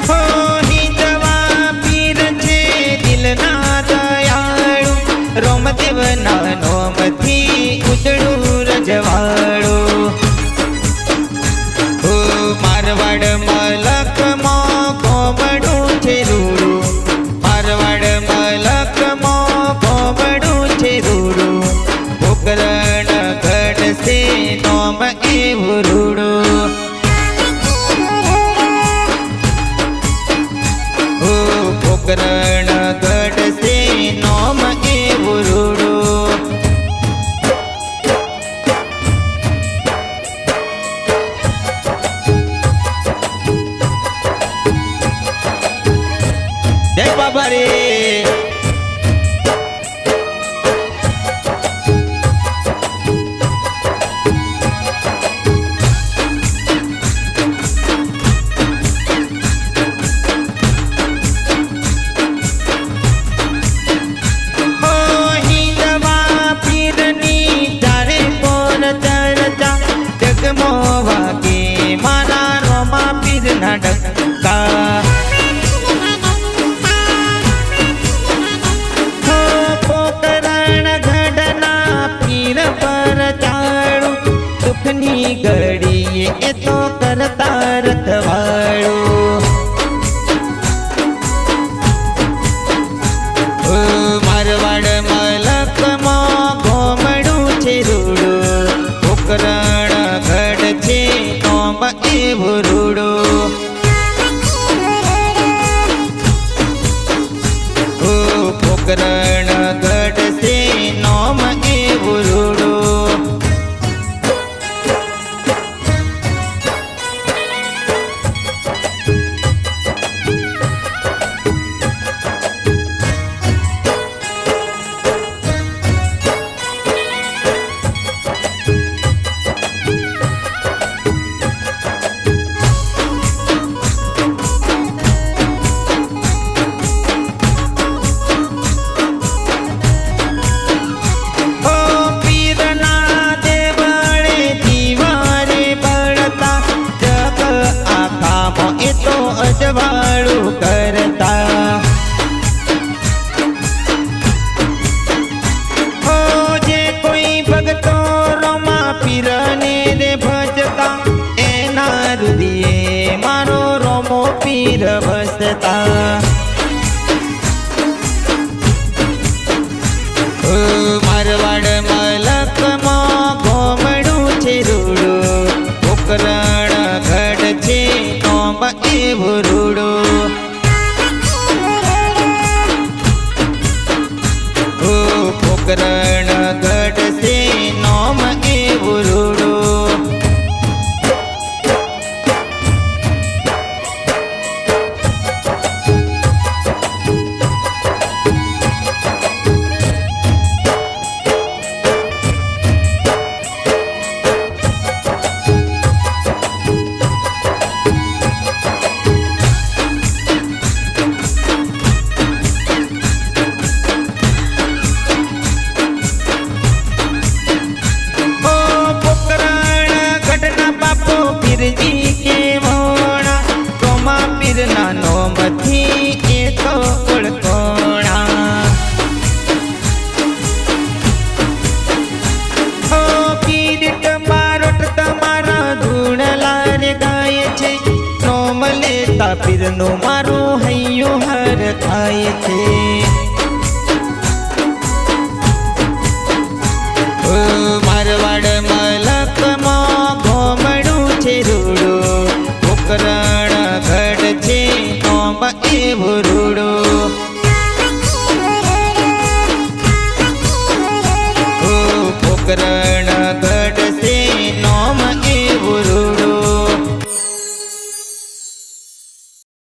હો હિંદવા પીર છે દિલના દયાળુ, રોમદેવના નોમથી ઉજળું રજવાળું. હો મારવાડ મલકમાં કોમડું છે રૂડું, મારવાડ મલકમાં કોમડું છે રૂડું. પોકરણ ઘડશે નોમ એવું રૂડું. હો પોકરણ ઘડશે નોમ એવું રૂડું. જય બાબા રે. હો હિંદવા પીરની ચારે કોર ચર્ચા, જગમો વાગે મારા રોમા પીરના ડંકા. દુઃખની ઘડીએ એ તો કરતા રખવાળું. મારવાડ મલકમાં કોમડું છે રૂડું, પોકરણ ઘડ છે નોમ એવું રૂડું. પોકરણ ઘડ છે નોમ એવું રૂડું. અજવાળું કરતા. હો જે કોઈ ભગતો રોમા પીરને રે ભજતા, એના હૃદયે મારો રોમો પીર વસતા. મારવાડ મલકમાં કોમડું છે રૂડું, પોકરણ ઘડ છે નોમ એવું રૂડું. પોકરણ ઘડ છે નોમ એવું રૂડું. પીરજી કે મોણા, રોમા પીરના નોમથી એ તો ઓળખોણા. હો પીર તમારોટ તમારા ધૂણલા રે ગાય છે, નોમ લેતા પીરનું મારું હૈયું હર થાય છે. મારવાડ મલકમાં કોમડું છે રૂડું, પોકરણ ઘડ છે નોમ એવું રૂડું. પોકરણ